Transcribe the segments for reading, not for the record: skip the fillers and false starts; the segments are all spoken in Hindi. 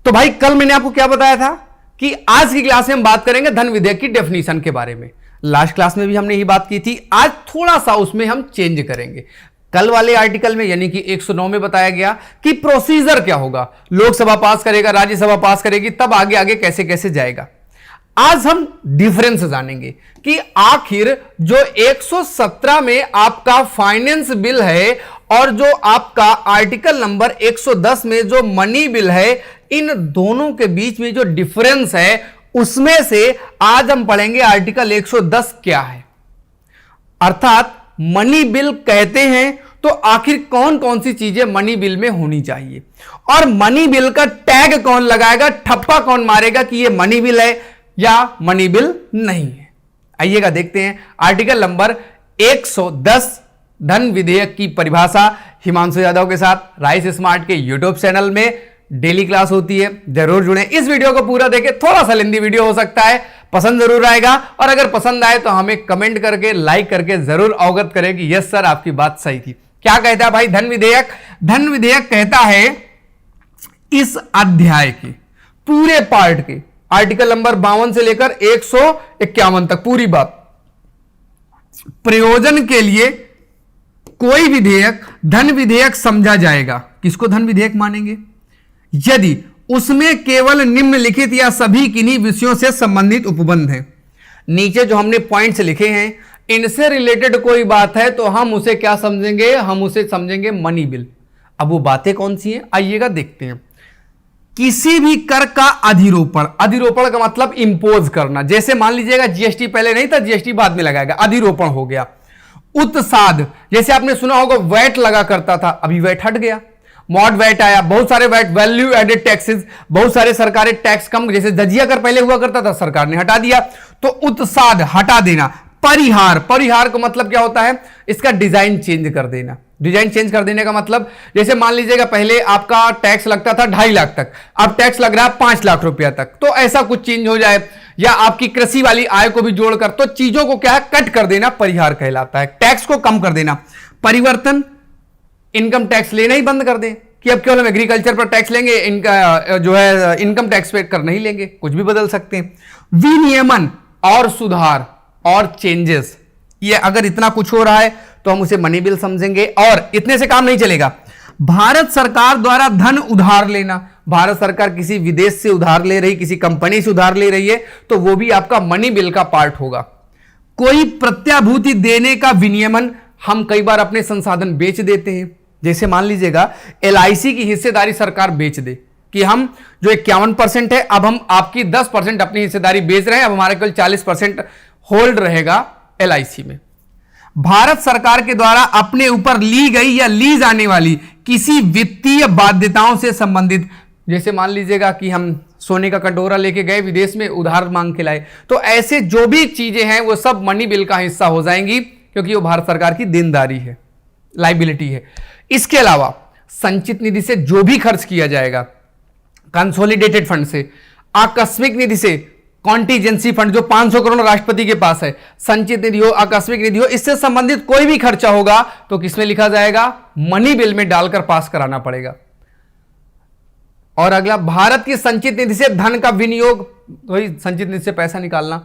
तो भाई कल मैंने आपको क्या बताया था कि आज की क्लास में हम बात करेंगे धन विधेयक की डेफिनेशन के बारे में। लास्ट क्लास में भी हमने यही बात की थी, आज थोड़ा सा उसमें हम चेंज करेंगे। कल वाले आर्टिकल में यानी कि 109 में बताया गया कि प्रोसीजर क्या होगा, लोकसभा पास करेगा, राज्यसभा पास करेगी, तब आगे आगे कैसे कैसे जाएगा। आज हम डिफरेंस जानेंगे कि आखिर जो 117 में आपका फाइनेंस बिल है और जो आपका आर्टिकल नंबर 110 में जो मनी बिल है, इन दोनों के बीच में जो डिफरेंस है उसमें से आज हम पढ़ेंगे आर्टिकल 110 क्या है। अर्थात मनी बिल कहते हैं तो आखिर कौन कौन सी चीजें मनी बिल में होनी चाहिए और मनी बिल का टैग कौन लगाएगा, ठप्पा कौन मारेगा कि यह मनी बिल है या मनी बिल नहीं है। आइएगा देखते हैं आर्टिकल नंबर 110 धन विधेयक की परिभाषा हिमांशु यादव के साथ राइस स्मार्ट के यूट्यूब चैनल में डेली क्लास होती है, जरूर जुड़े। इस वीडियो को पूरा देखें, थोड़ा सा लेंदी वीडियो हो सकता है, पसंद जरूर आएगा और अगर पसंद आए तो हमें कमेंट करके लाइक करके जरूर अवगत करें कि यस सर आपकी बात सही थी। क्या कहता है भाई धन विधेयक? धन विधेयक कहता है इस अध्याय के पूरे पार्ट के आर्टिकल नंबर 52 से लेकर 151 तक पूरी बात, प्रयोजन के लिए कोई विधेयक धन विधेयक समझा जाएगा। किसको धन विधेयक मानेंगे? यदि उसमें केवल निम्नलिखित या सभी किन्हीं विषयों से संबंधित उपबंध है। नीचे जो हमने पॉइंट्स लिखे हैं इनसे रिलेटेड कोई बात है तो हम उसे क्या समझेंगे? हम उसे समझेंगे मनी बिल। अब वो बातें कौन सी हैं आइएगा देखते हैं। किसी भी कर का अधिरोपण, अधिरोपण का मतलब इंपोज करना, जैसे मान लीजिएगा जीएसटी पहले नहीं था, जीएसटी बाद में लगाएगा, अधिरोपण हो गया। उत्साद, जैसे आपने सुना होगा वैट लगा करता था, अभी वैट हट गया, मॉड वैट आया, बहुत सारे वैट, वैल्यू एडेड टैक्सेस, बहुत सारे सरकारें टैक्स कम, जैसे जजिया कर पहले हुआ करता था सरकार ने हटा दिया, तो उत्साद हटा देना। परिहार, परिहार का मतलब क्या होता है? इसका डिजाइन चेंज कर देना। डिजाइन चेंज कर देने का मतलब जैसे मान लीजिएगा पहले आपका टैक्स लगता था 2.5 लाख तक, अब टैक्स लग रहा है 5 लाख रुपया तक, तो ऐसा कुछ चेंज हो जाए, या आपकी कृषि वाली आय को भी जोड़कर, तो चीजों को क्या है कट कर देना, परिहार कहलाता है। टैक्स को कम कर देना। परिवर्तन, इनकम टैक्स लेना ही बंद कर दें कि अब केवल हम एग्रीकल्चर पर टैक्स लेंगे, इनका जो है इनकम टैक्स पे कर नहीं लेंगे, कुछ भी बदल सकते हैं। विनियमन और सुधार और चेंजेस, ये अगर इतना कुछ हो रहा है तो हम उसे मनी बिल समझेंगे। और इतने से काम नहीं चलेगा। भारत सरकार द्वारा धन उधार लेना, भारत सरकार किसी विदेश से उधार ले रही, किसी कंपनी से उधार ले रही है तो वो भी आपका मनी बिल का पार्ट होगा। कोई प्रत्याभूति देने का विनियमन, हम कई बार अपने संसाधन बेच देते हैं, जैसे मान लीजिएगा एलआईसी की हिस्सेदारी सरकार बेच दे कि हम जो 51% है अब हम आपकी 10% अपनी हिस्सेदारी बेच रहे हैं, अब हमारे केवल 40% होल्ड रहेगा एलआईसी में। भारत सरकार के द्वारा अपने ऊपर ली गई या ली जाने वाली किसी वित्तीय बाध्यताओं से संबंधित, जैसे मान लीजिएगा कि हम सोने का कटोरा लेके गए विदेश में, उधार मांग के लाए, तो ऐसे जो भी चीजें हैं वो सब मनी बिल का हिस्सा हो जाएंगी क्योंकि वो भारत सरकार की देनदारी है, लाइबिलिटी है। इसके अलावा संचित निधि से जो भी खर्च किया जाएगा, कंसोलिडेटेड फंड से, आकस्मिक निधि से, कॉन्टीजेंसी फंड जो 500 करोड़ राष्ट्रपति के पास है, संचित निधि हो, आकस्मिक निधि हो, इससे संबंधित कोई भी खर्चा होगा तो किसमें लिखा जाएगा? मनी बिल में डालकर पास कराना पड़ेगा। और अगला, भारत की संचित निधि से धन का विनियोग, वही संचित निधि से पैसा निकालना।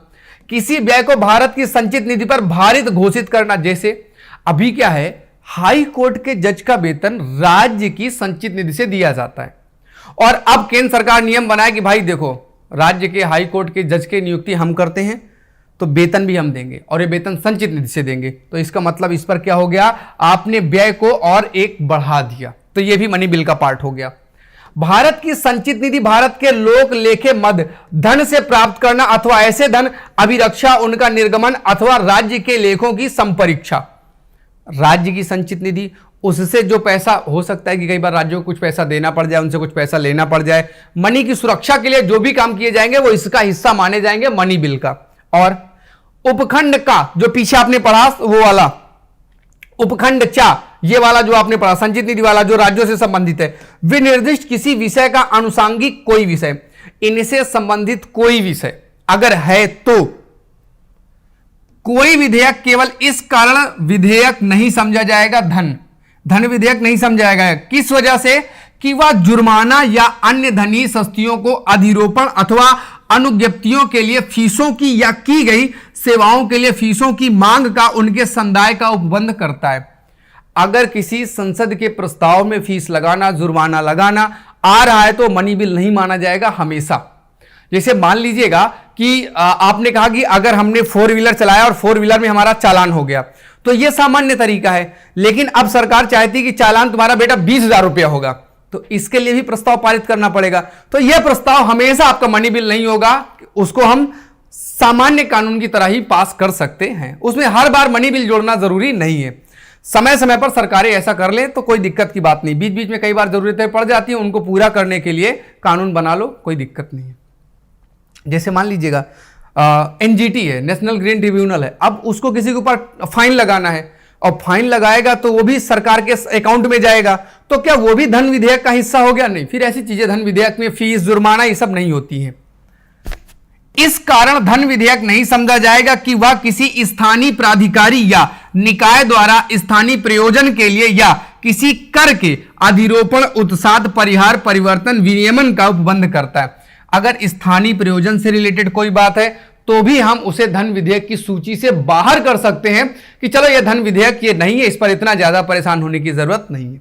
किसी व्यय को भारत की संचित निधि पर भारित घोषित करना, जैसे अभी क्या है, हाई कोर्ट के जज का वेतन राज्य की संचित निधि से दिया जाता है और अब केंद्र सरकार नियम बनाए कि भाई देखो राज्य के हाई कोर्ट के जज की नियुक्ति हम करते हैं तो वेतन भी हम देंगे और ये वेतन संचित निधि से देंगे। तो इसका मतलब इस पर क्या हो गया, आपने व्यय को और एक बढ़ा दिया, तो ये भी मनी बिल का पार्ट हो गया। भारत की संचित निधि भारत के लोक लेखे मद धन से प्राप्त करना अथवा ऐसे धन अभिरक्षा, उनका निर्गमन अथवा राज्य के लेखों की संपरीक्षा। राज्य की संचित निधि, उससे जो पैसा हो सकता है कि कई बार राज्यों को कुछ पैसा देना पड़ जाए, उनसे कुछ पैसा लेना पड़ जाए, मनी की सुरक्षा के लिए जो भी काम किए जाएंगे वो इसका हिस्सा माने जाएंगे मनी बिल का। और उपखंड का, जो पीछे आपने पढ़ा वो वाला उपखंड चा, ये वाला जो आपने पढ़ा संचित निधि वाला जो राज्यों से संबंधित है, विनिर्दिष्ट किसी विषय का अनुसांगिक कोई विषय, इनसे संबंधित कोई विषय अगर है तो कोई विधेयक केवल इस कारण विधेयक नहीं समझा जाएगा, धन विधेयक नहीं समझा जाएगा। किस वजह से? कि वह जुर्माना या अन्य धनी शस्तियों को अधिरोपण अथवा अनुज्ञप्तियों के लिए फीसों की या की गई सेवाओं के लिए फीसों की मांग का उनके संदाय का उपबंध करता है। अगर किसी संसद के प्रस्ताव में फीस लगाना, जुर्माना लगाना आ रहा है तो मनी बिल नहीं माना जाएगा हमेशा। जैसे मान लीजिएगा कि आपने कहा कि अगर हमने 4 व्हीलर चलाया और 4 व्हीलर में हमारा चालान हो गया, तो यह सामान्य तरीका है, लेकिन अब सरकार चाहती है कि चालान तुम्हारा बेटा 20,000 रुपया होगा, तो इसके लिए भी प्रस्ताव पारित करना पड़ेगा। तो यह प्रस्ताव हमेशा आपका मनी बिल नहीं होगा, उसको हम सामान्य कानून की तरह ही पास कर सकते हैं। उसमें हर बार मनी बिल जोड़ना जरूरी नहीं है। समय समय पर सरकारें ऐसा कर ले तो कोई दिक्कत की बात नहीं, बीच बीच में कई बार जरूरतें पड़ जाती हैं, उनको पूरा करने के लिए कानून बना लो, कोई दिक्कत नहीं है। जैसे मान लीजिएगा एनजीटी है, नेशनल ग्रीन ट्रिब्यूनल है, अब उसको किसी के ऊपर फाइन लगाना है और फाइन लगाएगा तो वो भी सरकार के अकाउंट में जाएगा, तो क्या वो भी धन विधेयक का हिस्सा हो गया? नहीं, फिर ऐसी चीजें धन विधेयक में फीस, जुर्माना ये सब नहीं होती हैं। इस कारण धन विधेयक नहीं समझा जाएगा कि वह किसी स्थानीय प्राधिकारी या निकाय द्वारा स्थानीय प्रयोजन के लिए या किसी कर के अधिरोपण, उत्साद, परिहार, परिवर्तन, विनियमन का उपबंध करता है। अगर स्थानीय प्रयोजन से रिलेटेड कोई बात है तो भी हम उसे धन विधेयक की सूची से बाहर कर सकते हैं कि चलो यह धन विधेयक ये नहीं है, इस पर इतना ज्यादा परेशान होने की जरूरत नहीं है।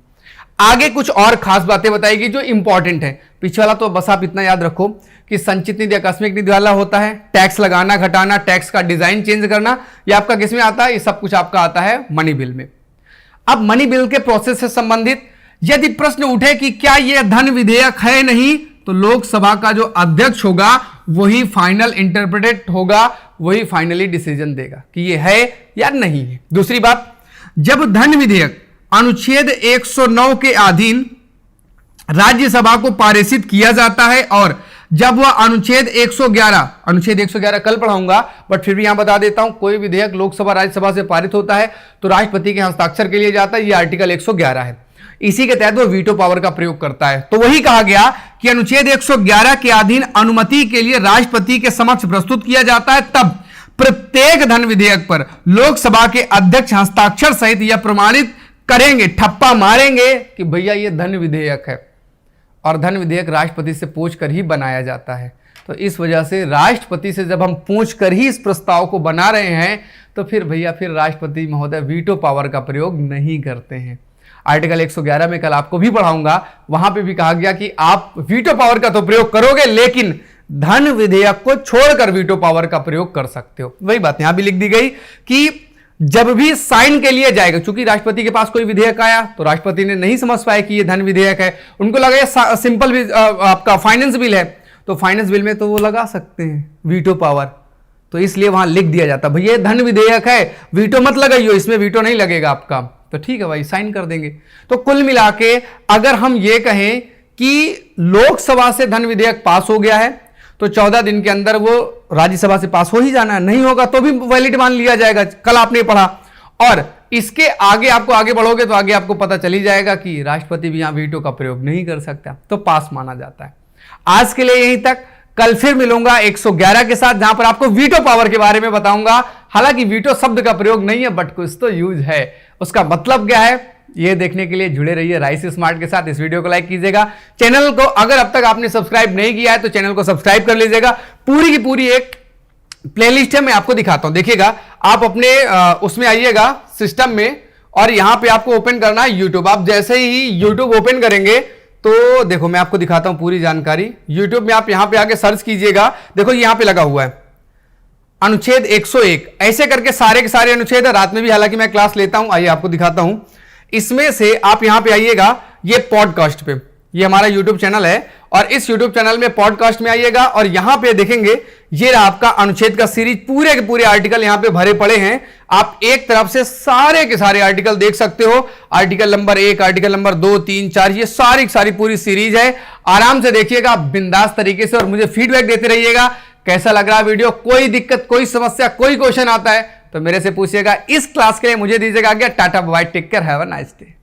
आगे कुछ और खास बातें बताएगी जो इंपॉर्टेंट है। पीछे वाला तो बस आप इतना याद रखो कि संचित निधि, आकस्मिक निधि वाला होता है टैक्स लगाना, घटाना, टैक्स का डिजाइन चेंज करना, ये आपका किस में आता है? ये सब कुछ आपका आता है मनी बिल में। अब मनी बिल के प्रोसेस से संबंधित यदि प्रश्न उठे कि क्या यह धन विधेयक है नहीं, तो लोकसभा का जो अध्यक्ष होगा वही फाइनल इंटरप्रेटेड होगा, वही फाइनली डिसीजन देगा कि ये है या नहीं है। दूसरी बात, जब धन विधेयक अनुच्छेद 109 के अधीन राज्यसभा को पारित किया जाता है और जब वह अनुच्छेद 111 कल पढ़ाऊंगा, बट फिर भी यहां बता देता हूं, कोई विधेयक लोकसभा राज्यसभा से पारित होता है तो राष्ट्रपति के हस्ताक्षर के लिए जाता है। यह आर्टिकल 111 है, इसी के तहत वो वीटो पावर का प्रयोग करता है। तो वही कहा गया कि अनुच्छेद 111 के अधीन अनुमति के लिए राष्ट्रपति के समक्ष प्रस्तुत किया जाता है, तब प्रत्येक धन विधेयक पर लोकसभा के अध्यक्ष हस्ताक्षर सहित यह प्रमाणित करेंगे, ठप्पा मारेंगे कि भैया ये धन विधेयक है। और धन विधेयक राष्ट्रपति से पूछ कर ही बनाया जाता है। तो इस वजह से राष्ट्रपति से जब हम पूछ कर ही इस प्रस्ताव को बना रहे हैं तो फिर भैया फिर राष्ट्रपति महोदय वीटो पावर का प्रयोग नहीं करते हैं। आर्टिकल 111 में कल आपको भी पढ़ाऊंगा, वहां पे भी कहा गया कि आप वीटो पावर का तो प्रयोग करोगे लेकिन धन विधेयक को छोड़कर वीटो पावर का प्रयोग कर सकते हो। वही बात यहां भी लिख दी गई कि जब भी साइन के लिए जाएगा, चूंकि राष्ट्रपति के पास कोई विधेयक आया तो राष्ट्रपति ने नहीं समझ पाया कि ये धन विधेयक है, उनको लगा ये सिंपल आपका फाइनेंस बिल है, तो फाइनेंस बिल में तो वो लगा सकते हैं वीटो पावर, तो इसलिए वहां लिख दिया जाता भैया धन विधेयक है, वीटो मत लगाइयो, इसमें वीटो नहीं लगेगा आपका। तो ठीक है भाई, साइन कर देंगे। तो कुल मिला के अगर हम ये कहें कि लोकसभा से धन विधेयक पास हो गया है तो 14 दिन के अंदर वो राज्यसभा से पास हो ही जाना है, नहीं होगा तो भी वैलिड मान लिया जाएगा। कल आपने पढ़ा, और इसके आगे आपको आगे बढ़ोगे तो आगे आपको पता चली जाएगा कि राष्ट्रपति भी यहां वीटो का प्रयोग नहीं कर सकता, तो पास माना जाता है। आज के लिए यहीं तक, कल फिर मिलूंगा 111 के साथ, जहां पर आपको वीटो पावर के बारे में बताऊंगा। हालांकि वीटो शब्द का प्रयोग नहीं है बट कुछ तो यूज है, उसका मतलब क्या है ये देखने के लिए जुड़े रहिए राइस स्मार्ट के साथ। इस वीडियो को लाइक कीजिएगा, चैनल को अगर अब तक आपने सब्सक्राइब नहीं किया है तो चैनल को सब्सक्राइब कर लीजिएगा। पूरी की पूरी एक प्लेलिस्ट है, मैं आपको दिखाता हूं, देखिएगा आप अपने उसमें आइएगा सिस्टम में, और यहां पे आपको ओपन करना है यूट्यूब। आप जैसे ही यूट्यूब ओपन करेंगे तो देखो मैं आपको दिखाता हूं पूरी जानकारी। यूट्यूब में आप यहां पे आके सर्च कीजिएगा, देखो यहां पे लगा हुआ है अनुच्छेद 101, ऐसे करके सारे के सारे अनुच्छेद है। रात में भी हालांकि मैं क्लास लेता हूं, आइए आपको दिखाता हूं। इसमें से आप यहां पे आइएगा, ये पॉडकास्ट पे, ये हमारा यूट्यूब चैनल है, और इस यूट्यूब चैनल में पॉडकास्ट में आइएगा और यहां पे देखेंगे ये आपका अनुच्छेद का सीरीज, पूरे के पूरे आर्टिकल यहां पे भरे पड़े हैं। आप एक तरफ से सारे के सारे आर्टिकल देख सकते हो, आर्टिकल नंबर 1, आर्टिकल नंबर 2, 3, 4, ये सारी सारी पूरी सीरीज है। आराम से देखिएगा बिंदास तरीके से, और मुझे फीडबैक देते रहिएगा कैसा लग रहा वीडियो। कोई दिक्कत, कोई समस्या, कोई क्वेश्चन आता है तो मेरे से पूछिएगा। इस क्लास के लिए मुझे दीजिएगा आज्ञा, tata bye, take care, have a nice day.